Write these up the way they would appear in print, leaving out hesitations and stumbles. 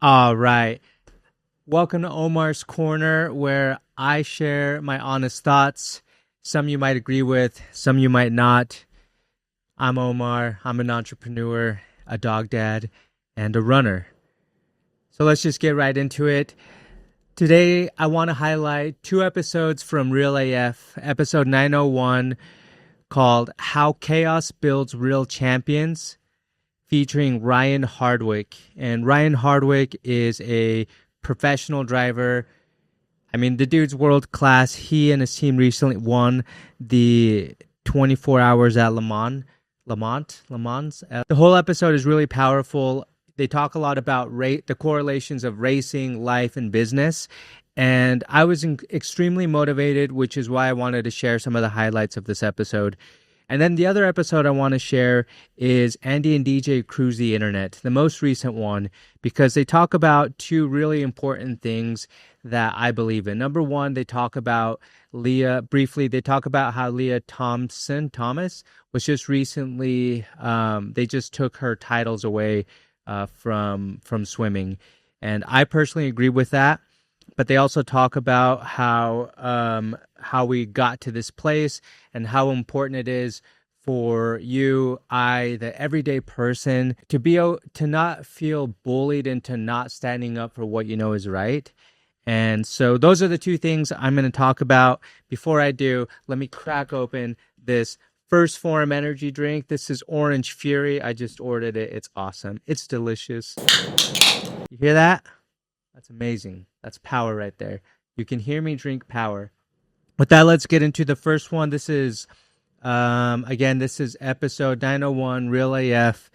All right. Welcome to Omar's Corner, where I share my honest thoughts. Some you might agree with, some you might not. I'm Omar. I'm an entrepreneur, a dog dad, and a runner. So let's just get right into it. Today, I want to highlight 2 episodes from Real AF, episode 901, called How Chaos Builds Real Champions, featuring Ryan Hardwick. And Ryan Hardwick is a professional driver. I mean, the dude's world class. He and his team recently won the 24 hours at Le Mans. The whole episode is really powerful. They talk a lot about the correlations of racing, life, and business. And I was extremely motivated, which is why I wanted to share some of the highlights of this episode. And then the other episode I want to share is Andy and DJ Cruise the Internet, the most recent one, because they talk about 2 really important things that I believe in. Number one, they talk about they talk about how Leah Thomas was just recently, they just took her titles away from swimming. And I personally agree with that. But they also talk about how we got to this place and how important it is for you, the everyday person, to not feel bullied into not standing up for what you know is right. And so those are the 2 things I'm going to talk about. Before I do, let me crack open this First Form energy drink. This is Orange Fury. I just ordered it. It's awesome. It's delicious. You hear that? That's amazing. That's power right there. You can hear me drink power. With that, let's get into the first one. This is, this is episode 901, Real AF.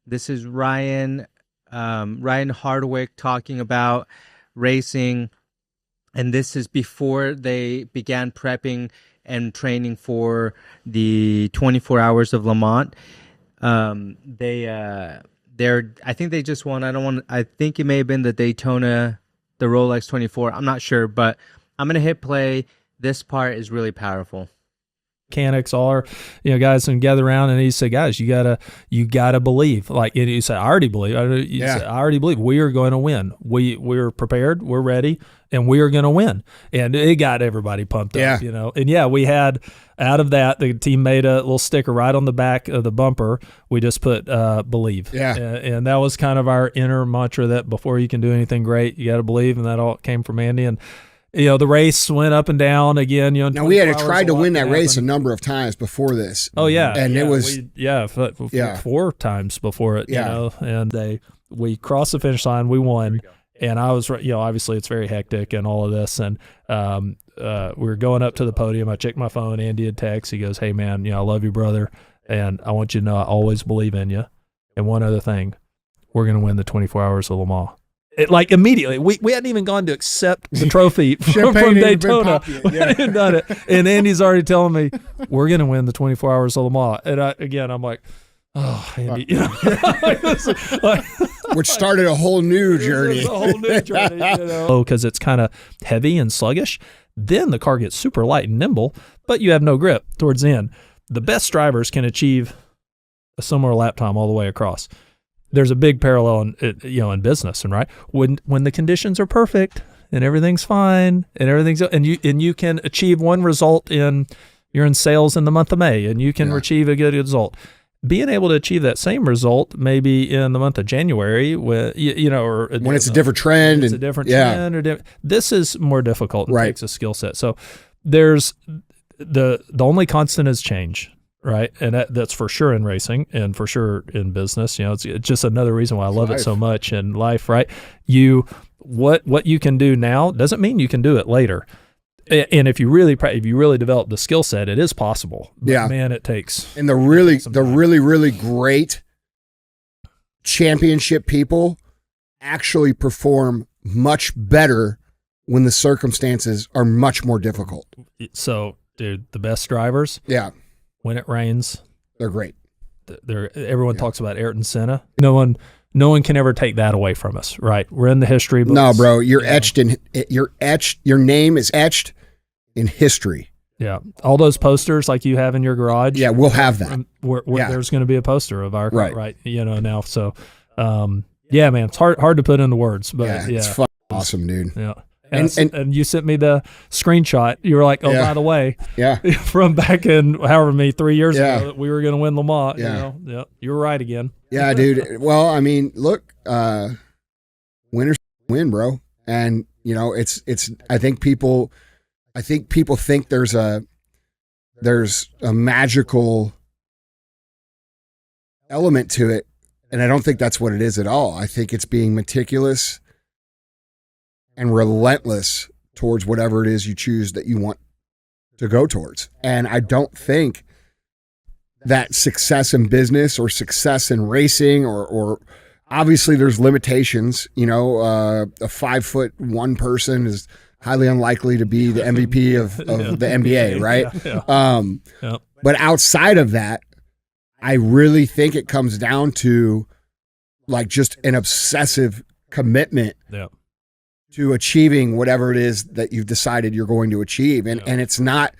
This is Ryan Hardwick talking about racing. And this is before they began prepping and training for the 24 hours of Le Mans. I think they just won. I think it may have been the Daytona, the Rolex 24. I'm not sure, but I'm going to hit play. This part is really powerful. Mechanics are, guys can gather around, and he said, guys, you gotta believe. Like, and he said, I already believe. I already believe we are going to win. We're prepared. We're ready. And we are going to win. And it got everybody pumped up, And we had, out of that, the team made a little sticker right on the back of the bumper. We just put believe. Yeah. And that was kind of our inner mantra, that before you can do anything great, you got to believe. And that all came from Andy. And, the race went up and down again. Now, we had tried to win that race a number of times before this. Oh, yeah. And it was... 4 times before it, And we crossed the finish line. We won. And I was, obviously it's very hectic and all of this. And we were going up to the podium. I checked my phone. Andy had text. He goes, hey, man, I love you, brother. And I want you to know I always believe in you. And one other thing, we're going to win the 24 hours of Le Mans. Immediately, we hadn't even gone to accept the trophy from Daytona. We hadn't done it. And Andy's already telling me, we're going to win the 24 hours of Le Mans. And I'm like, oh, Andy, which started a whole new journey. Because it's kind of heavy and sluggish. Then the car gets super light and nimble, but you have no grip towards the end. The best drivers can achieve a similar lap time all the way across. There's a big parallel in business, and right when the conditions are perfect and everything's fine and you can achieve one result you're in sales in the month of May and you can achieve a good result. Being able to achieve that same result maybe in the month of January, when it's a different trend, this is more difficult and takes a skill set. So there's the only constant is change. Right. And that's for sure in racing and for sure in business. It's just another reason why I love it so much in life. Right. What you can do now doesn't mean you can do it later. And if you really develop the skill set, it is possible. But man, it takes. And the really great championship people actually perform much better when the circumstances are much more difficult. So, dude, the best drivers. Yeah. When it rains, they're great. Everyone talks about Ayrton Senna. No one can ever take that away from us, right? We're in the history books. No, bro, your name is etched in history. Yeah. All those posters like you have in your garage. Yeah, we'll have that. There's going to be a poster of our right. Now. So, Yeah, man, it's hard to put into words, but yeah, it's fucking awesome, dude. Yeah. And you sent me the screenshot. You were like, oh, by the way, from back in however many 3 years ago that we were going to win Lamont. Yeah. You were right again. Yeah, dude. Well, I mean, look, winners win, bro. And it's. I think people think there's a magical element to it, and I don't think that's what it is at all. I think it's being meticulous and relentless towards whatever it is you choose that you want to go towards. And I don't think that success in business or success in racing or obviously there's limitations, a 5'1" person is highly unlikely to be the MVP of the NBA, right? But outside of that, I really think it comes down to like just an obsessive commitment to achieving whatever it is that you've decided you're going to achieve. And it's not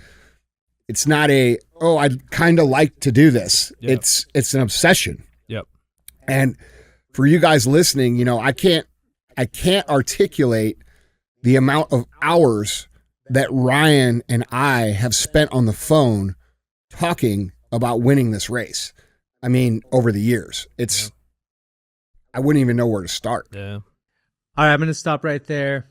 a, oh, I'd kind of like to do this. It's an obsession. Yep. And for you guys listening, I can't articulate the amount of hours that Ryan and I have spent on the phone talking about winning this race. I mean, over the years, I wouldn't even know where to start. Yeah. All right, I'm going to stop right there.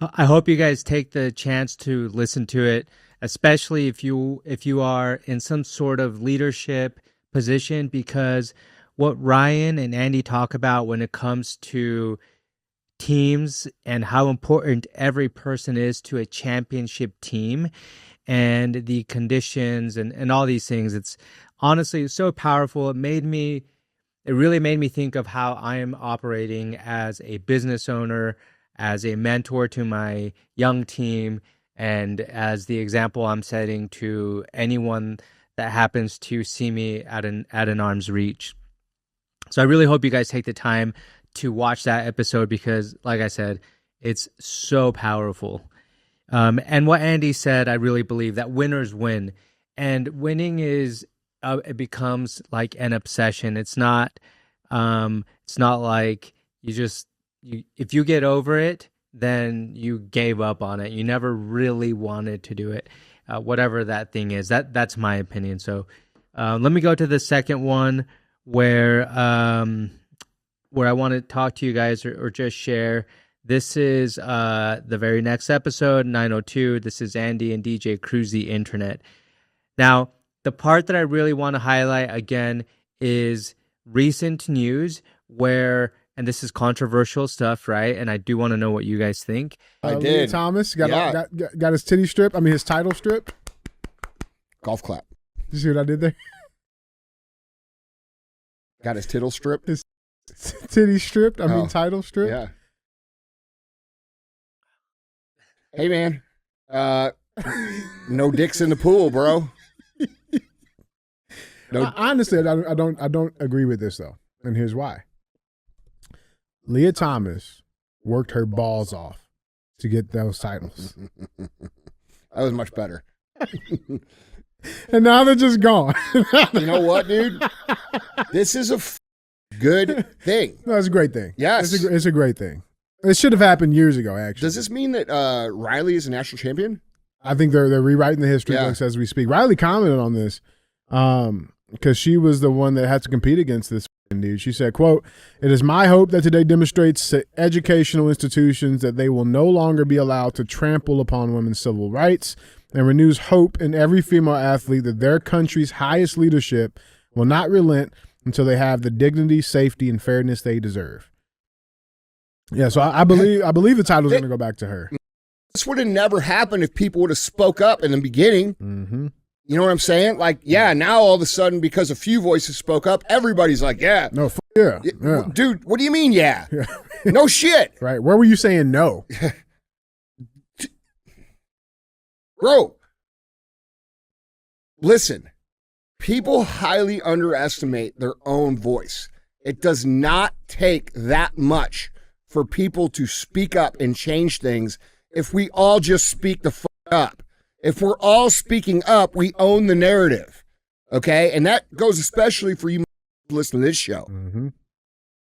I hope you guys take the chance to listen to it, especially if you are in some sort of leadership position, because what Ryan and Andy talk about when it comes to teams and how important every person is to a championship team and the conditions and all these things, it's honestly so powerful. It really made me think of how I am operating as a business owner, as a mentor to my young team, and as the example I'm setting to anyone that happens to see me at an arm's reach. So I really hope you guys take the time to watch that episode because, like I said, it's so powerful. And what Andy said, I really believe that winners win, and winning is it becomes like an obsession. It's not like if you get over it, then you gave up on it. You never really wanted to do it, whatever that thing is. That's my opinion. So let me go to the second one where I want to talk to you guys or just share. This is the very next episode, 902. This is Andy and DJ Cruise the Internet. Now, the part that I really want to highlight again is recent news where, and this is controversial stuff, right? And I do want to know what you guys think. I did. Thomas got his titty strip. I mean, his title strip. Golf clap. Did you see what I did there? Got his tittle strip. His titty stripped. I mean, title strip. Yeah. Hey, man. No dicks in the pool, bro. No. Honestly, I don't agree with this though, and here's why. Leah Thomas worked her balls off to get those titles. That was much better. And now they're just gone. You know what, dude? This is a good thing. No, it's a great thing. Yes, it's a great thing. It should have happened years ago. Actually, does this mean that Riley is a national champion? I think they're rewriting the history books as we speak. Riley commented on this. Because she was the one that had to compete against this dude. She said, quote, "It is my hope that today demonstrates to educational institutions that they will no longer be allowed to trample upon women's civil rights and renews hope in every female athlete that their country's highest leadership will not relent until they have the dignity, safety, and fairness they deserve." Yeah, so I believe the title's going to go back to her. This would have never happened if people would have spoke up in the beginning. Mm-hmm. You know what I'm saying? Like, now all of a sudden, because a few voices spoke up, everybody's like, yeah. No, yeah. Dude, what do you mean, yeah? No shit. Right. Where were you saying no? Bro, listen, people highly underestimate their own voice. It does not take that much for people to speak up and change things if we all just speak the fuck up. If we're all speaking up, we own the narrative, okay? And that goes especially for you listening to this show. Mm-hmm.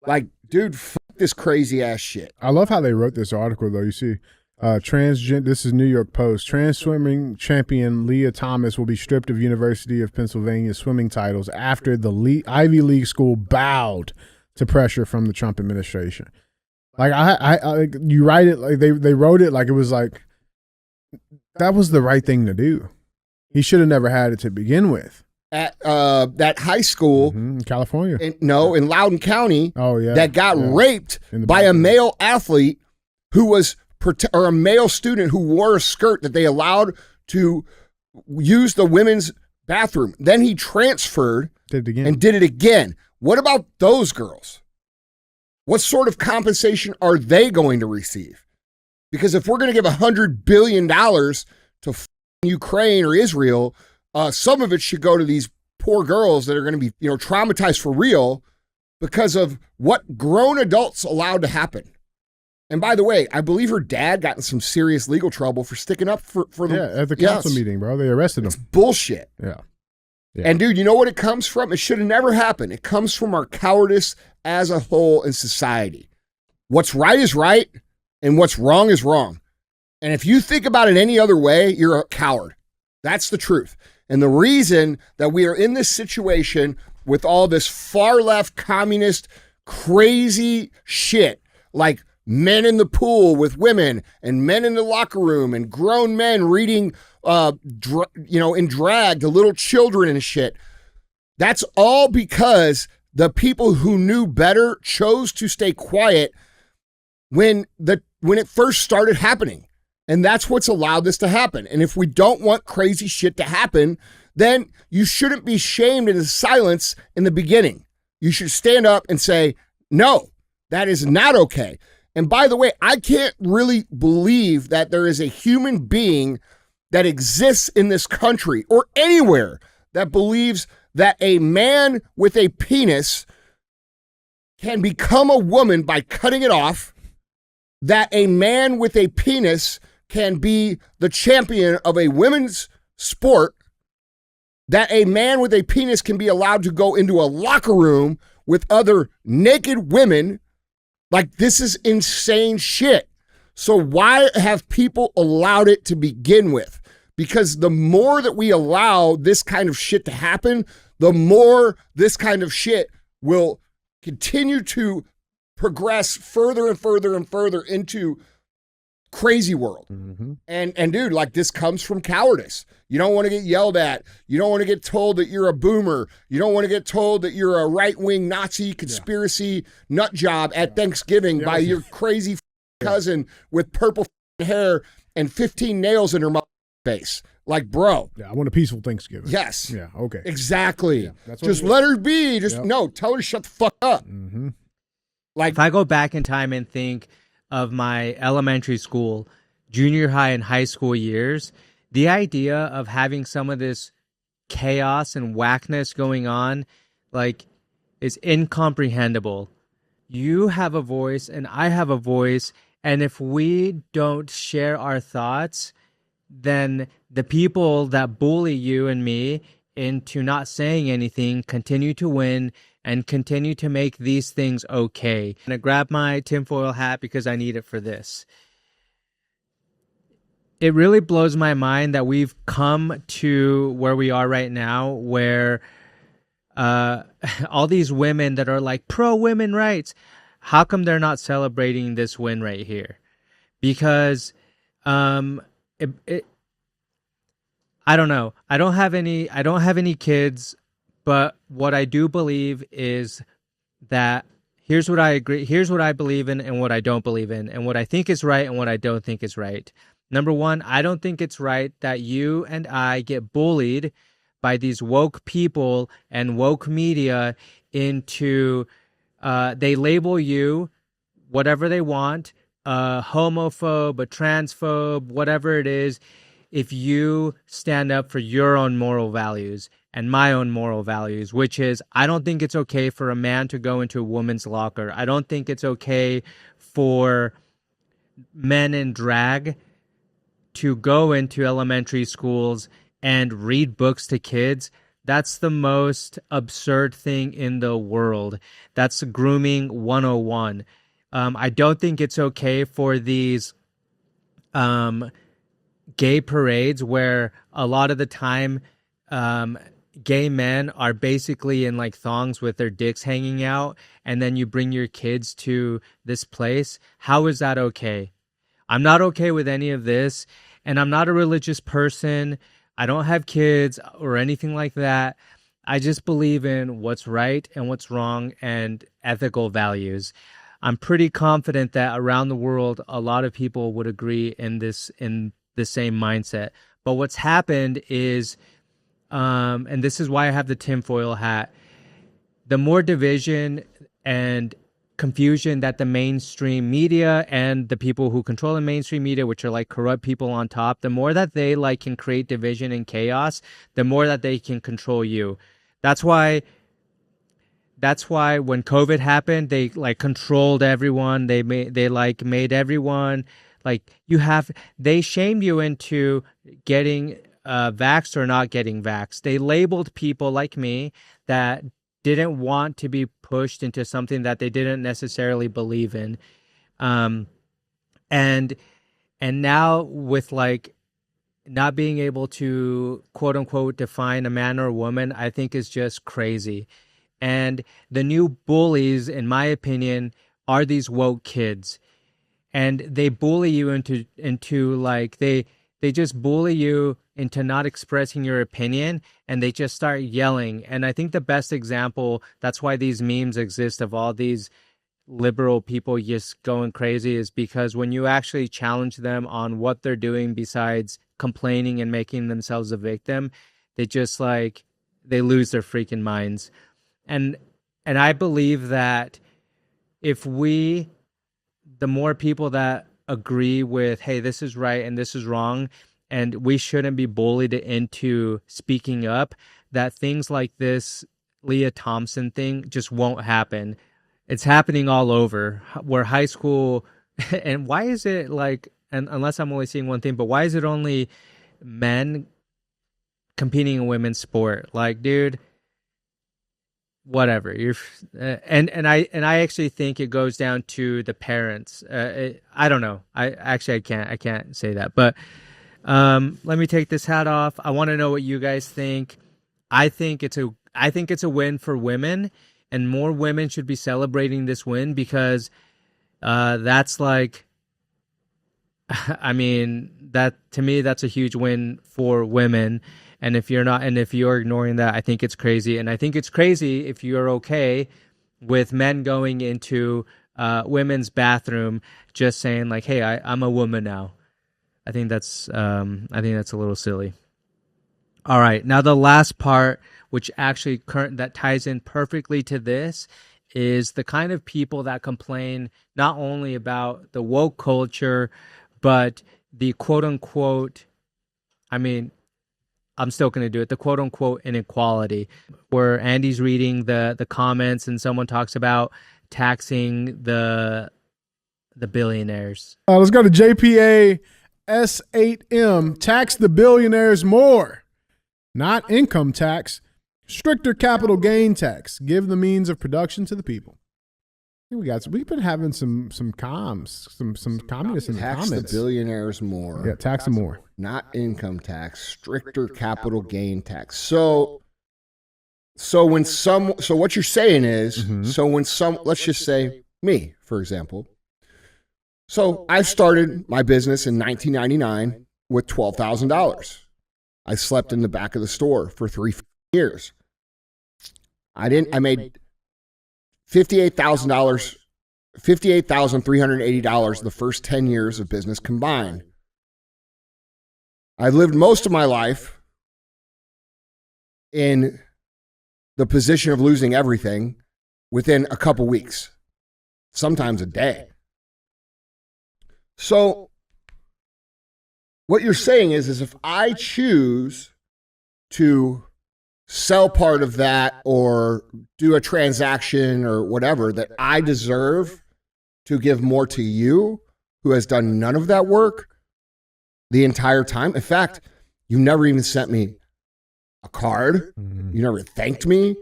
Like, dude, fuck this crazy ass shit. I love how they wrote this article, though. You see, this is New York Post. Trans swimming champion Leah Thomas will be stripped of University of Pennsylvania swimming titles after the Ivy League school bowed to pressure from the Trump administration. Like you write it like they wrote it like it was like that was the right thing to do. He should have never had it to begin with. At that high school in California. In Loudoun County. Oh, yeah. That got raped by a male athlete who was, or a male student who wore a skirt that they allowed to use the women's bathroom. Then he transferred and did it again. What about those girls? What sort of compensation are they going to receive? Because if we're going to give $100 billion to Ukraine or Israel, some of it should go to these poor girls that are going to be, traumatized for real because of what grown adults allowed to happen. And by the way, I believe her dad got in some serious legal trouble for sticking up for them. Yeah, at the council meeting, bro. They arrested him. It's bullshit. Yeah. And dude, you know what it comes from? It should have never happened. It comes from our cowardice as a whole in society. What's right is right, and what's wrong is wrong. And if you think about it any other way, you're a coward. That's the truth. And the reason that we are in this situation with all this far left communist crazy shit, like men in the pool with women and men in the locker room and grown men reading, in drag to little children and shit. That's all because the people who knew better chose to stay quiet when it first started happening. And that's what's allowed this to happen. And if we don't want crazy shit to happen, then you shouldn't be shamed into silence in the beginning. You should stand up and say, no, that is not okay. And by the way, I can't really believe that there is a human being that exists in this country or anywhere that believes that a man with a penis can become a woman by cutting it off, that a man with a penis can be the champion of a women's sport, that a man with a penis can be allowed to go into a locker room with other naked women. Like, this is insane shit. So why have people allowed it to begin with? Because the more that we allow this kind of shit to happen, the more this kind of shit will continue to progress further and further and further into crazy world. Mm-hmm. And dude, like, this comes from cowardice. You don't want to get yelled at. You don't want to get told that you're a boomer. You don't want to get told that you're a right-wing Nazi conspiracy nut job at Thanksgiving by your crazy cousin with purple hair and 15 nails in her face. Like, bro. Yeah, I want a peaceful Thanksgiving. Yes. Yeah, okay. Exactly. Yeah, that's what just let her be. Just no, tell her to shut the fuck up. Mm-hmm. Like, if I go back in time and think of my elementary school, junior high, and high school years, the idea of having some of this chaos and whackness going on, like, is incomprehensible. You have a voice and I have a voice, and if we don't share our thoughts, then the people that bully you and me into not saying anything continue to win and continue to make these things okay. I'm gonna grab my tinfoil hat because I need it for this. It really blows my mind that we've come to where we are right now, where all these women that are like pro women rights, how come they're not celebrating this win right here? Because I don't know. I don't have any kids, but what I do believe is that here's what I believe in and what I don't believe in, and what I think is right and what I don't think is right. Number one, I don't think it's right that you and I get bullied by these woke people and woke media into, they label you whatever they want, a homophobe, a transphobe, whatever it is, if you stand up for your own moral values and my own moral values, which is, I don't think it's okay for a man to go into a woman's locker. I don't think it's okay for men in drag to go into elementary schools and read books to kids That's the most absurd thing in the world. That's grooming 101. I don't think it's okay for these gay parades where a lot of the time gay men are basically in like thongs with their dicks hanging out, and then you bring your kids to this place. How is that okay? I'm not okay with any of this, and I'm not a religious person. I don't have kids or anything like that. I just believe in what's right and what's wrong and ethical values. I'm pretty confident that around the world, a lot of people would agree in the same mindset. But what's happened is, and this is why I have the tinfoil hat, the more division and confusion that the mainstream media and the people who control the mainstream media, which are like corrupt people on top, the more that they like can create division and chaos, the more that they can control you. That's why when COVID happened, they like controlled everyone. They made everyone like they shamed you into getting vaxxed or not getting vaxxed. They labeled people like me that didn't want to be pushed into something that they didn't necessarily believe in. And now with like not being able to quote unquote define a man or a woman, I think is just crazy. And the new bullies, in my opinion, are these woke kids. And they bully you into like they just bully you into not expressing your opinion, and they just start yelling. And I think the best example, that's why these memes exist of all these liberal people just going crazy, is because when you actually challenge them on what they're doing besides complaining and making themselves a victim, they just like, they lose their freaking minds. And I believe that the more people that agree with, hey, this is right and this is wrong, and we shouldn't be bullied into speaking up, that things like this Leah Thompson thing just won't happen. It's happening all over where high school, and why is it like, and unless I'm only seeing one thing, but why is it only men competing in women's sport? Like, dude, whatever. And I actually think it goes down to the parents. I don't know. I can't say that, but let me take this hat off. I want to know what you guys think. I think it's a win for women, and more women should be celebrating this win, because that's like, I mean, that to me, that's a huge win for women. And if you're ignoring that, I think it's crazy. And I think it's crazy if you're okay with men going into women's bathroom just saying like, hey, I'm a woman now. I think that's a little silly. All right, now the last part, which actually that ties in perfectly to this, is the kind of people that complain not only about the woke culture, but the quote unquote, I mean, I'm still going to do it, the quote unquote inequality, where Andy's reading the comments and someone talks about taxing the billionaires. Let's go to JPA S8M. Tax the billionaires more. Not income tax, stricter capital gain tax. Give the means of production to the people. We've been having some communists in the comments. Tax the billionaires more. Yeah, tax them more. Not income tax, stricter capital gain tax. So what you're saying is, let's just say me, for example. So I started my business in 1999 with $12,000. I slept in the back of the store for 3 years. I made $58,380 the first 10 years of business combined. I lived most of my life in the position of losing everything within a couple weeks, sometimes a day. So what you're saying is if I choose to sell part of that or do a transaction or whatever, that I deserve to give more to you, who has done none of that work the entire time. In fact, you never even sent me a card. You never thanked me.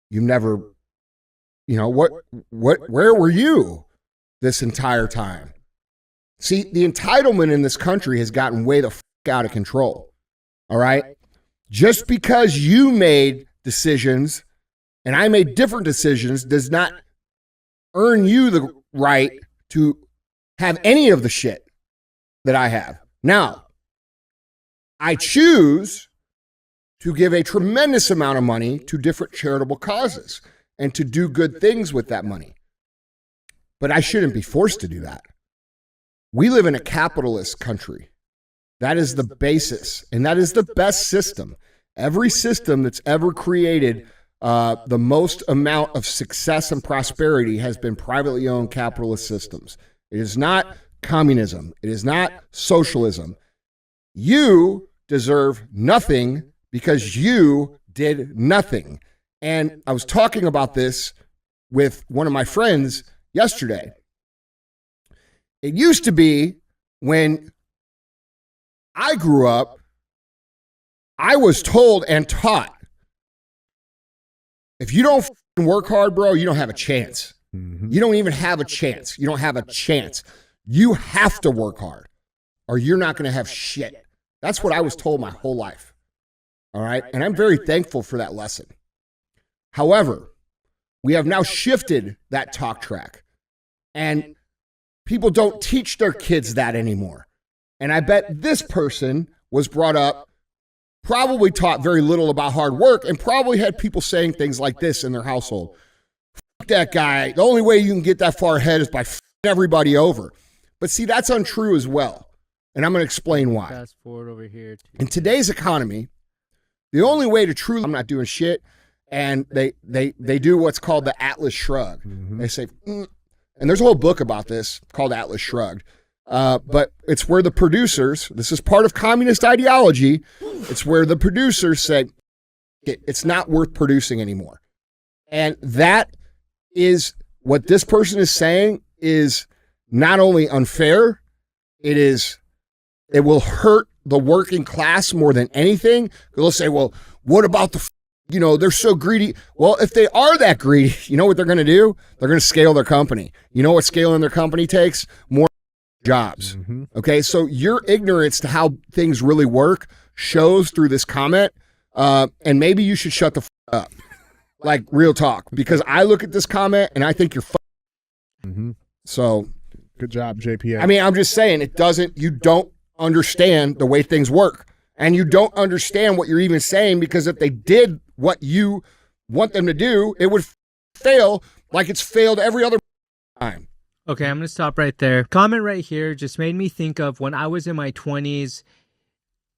You never, where were you this entire time? See, the entitlement in this country has gotten way the f out of control. All right? Just because you made decisions and I made different decisions does not earn you the right to have any of the shit that I have. Now, I choose to give a tremendous amount of money to different charitable causes and to do good things with that money. But I shouldn't be forced to do that. We live in a capitalist country. That is the basis, and that is the best system. Every system that's ever created the most amount of success and prosperity has been privately owned capitalist systems. It is not communism. It is not socialism. You deserve nothing because you did nothing. And I was talking about this with one of my friends yesterday. It used to be when I grew up, I was told and taught, if you don't work hard, bro, you don't have a chance. You don't even have a chance. You don't have a chance. You have to work hard or you're not going to have shit. That's what I was told my whole life. All right. And I'm very thankful for that lesson. However, we have now shifted that talk track and people don't teach their kids that anymore. And I bet this person was brought up, probably taught very little about hard work, and probably had people saying things like this in their household. Fuck that guy. The only way you can get that far ahead is by f***ing everybody over. But see, that's untrue as well. And I'm going to explain why. Fast forward over here. In today's economy, the only way to truly, I'm not doing shit, and they do what's called the Atlas Shrug. They say, and there's a whole book about this called Atlas Shrugged. But it's where the producers, this is part of communist ideology, it's where the producers say, it's not worth producing anymore. And that is what this person is saying is not only unfair, it will hurt the working class more than anything. They'll say, well, what about they're so greedy. Well, if they are that greedy, you know what they're going to do? They're going to scale their company. You know what scaling their company takes? More jobs. Okay, so your ignorance to how things really work shows through this comment, and maybe you should shut the up. Like, real talk, because I look at this comment and I think you're So, good job, JPA. I mean, I'm just saying you don't understand the way things work, and you don't understand what you're even saying, because if they did what you want them to do, it would fail like it's failed every other time. Okay, I'm going to stop right there. Comment right here just made me think of when I was in my 20s.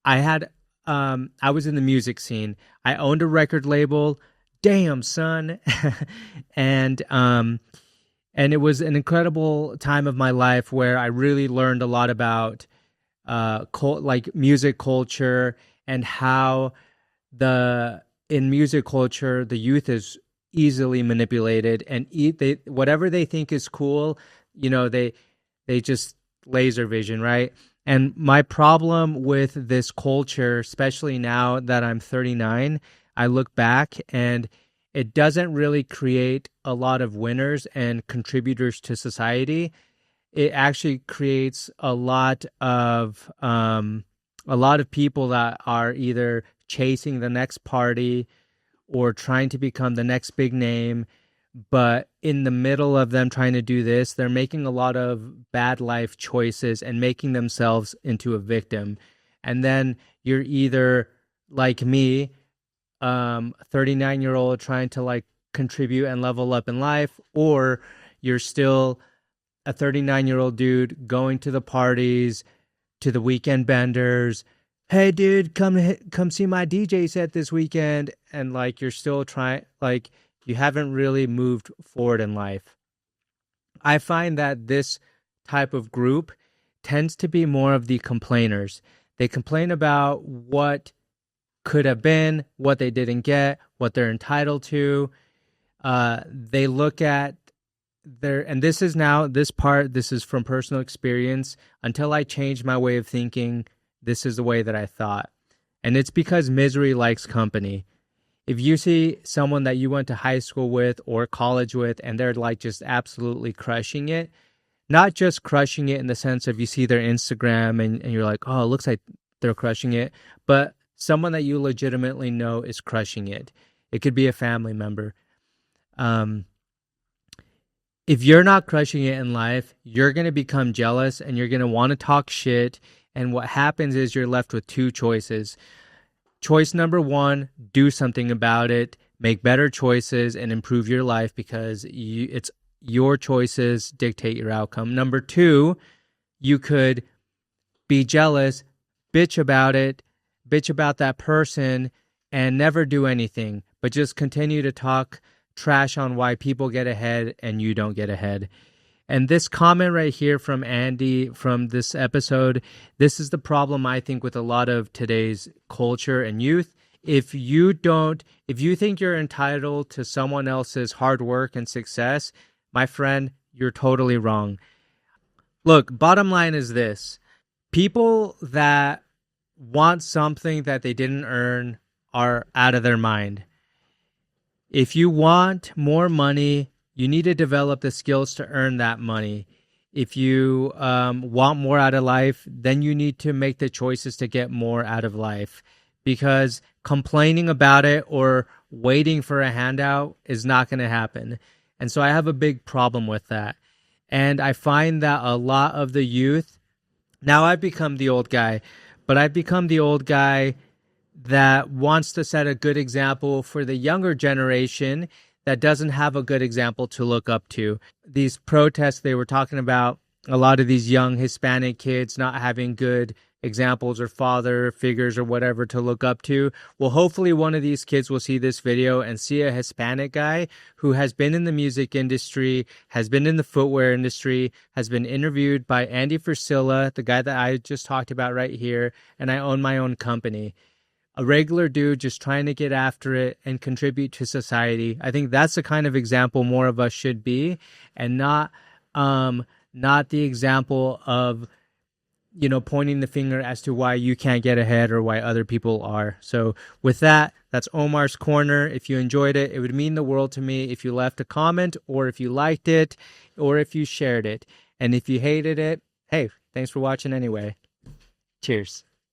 I was in the music scene. I owned a record label. Damn, son. and it was an incredible time of my life where I really learned a lot about music culture and how in music culture the youth is easily manipulated and whatever they think is cool, they just laser vision, right? And my problem with this culture, especially now that I'm 39, I look back and it doesn't really create a lot of winners and contributors to society. It actually creates a lot of people that are either chasing the next party or trying to become the next big name. But in the middle of them trying to do this, they're making a lot of bad life choices and making themselves into a victim. And then you're either like me, 39-year-old trying to contribute and level up in life, or you're still a 39-year-old dude going to the parties, to the weekend benders. Hey, dude, come see my DJ set this weekend. And you're still trying, you haven't really moved forward in life. I find that this type of group tends to be more of the complainers. They complain about what could have been, what they didn't get, what they're entitled to. They look at and this is from personal experience. Until I changed my way of thinking, this is the way that I thought. And it's because misery likes company. If you see someone that you went to high school with or college with, and they're like just absolutely crushing it, not just crushing it in the sense of you see their Instagram and you're like, oh, it looks like they're crushing it, but someone that you legitimately know is crushing it. It could be a family member. If you're not crushing it in life, you're going to become jealous and you're going to want to talk shit. And what happens is you're left with two choices. Choice number one, do something about it, make better choices and improve your life because it's your choices dictate your outcome. Number two, you could be jealous, bitch about it, bitch about that person and never do anything, but just continue to talk trash on why people get ahead and you don't get ahead. And this comment right here from Andy from this episode, this is the problem I think with a lot of today's culture and youth. If you think you're entitled to someone else's hard work and success, my friend, you're totally wrong. Look, bottom line is this. People that want something that they didn't earn are out of their mind. If you want more money, you need to develop the skills to earn that money. If you want more out of life, then you need to make the choices to get more out of life. Because complaining about it or waiting for a handout is not going to happen. And so I have a big problem with that. And I find that a lot of the youth, now I've become the old guy, but I've become the old guy that wants to set a good example for the younger generation that doesn't have a good example to look up to. These protests, they were talking about a lot of these young Hispanic kids not having good examples or father figures or whatever to look up to. Well, hopefully one of these kids will see this video and see a Hispanic guy who has been in the music industry, has been in the footwear industry, has been interviewed by Andy Frisella, the guy that I just talked about right here, and I own my own company. A regular dude just trying to get after it and contribute to society. I think that's the kind of example more of us should be, and not the example of, pointing the finger as to why you can't get ahead or why other people are. So with that, that's Omar's Corner. If you enjoyed it, it would mean the world to me if you left a comment or if you liked it or if you shared it. And if you hated it, hey, thanks for watching anyway. Cheers.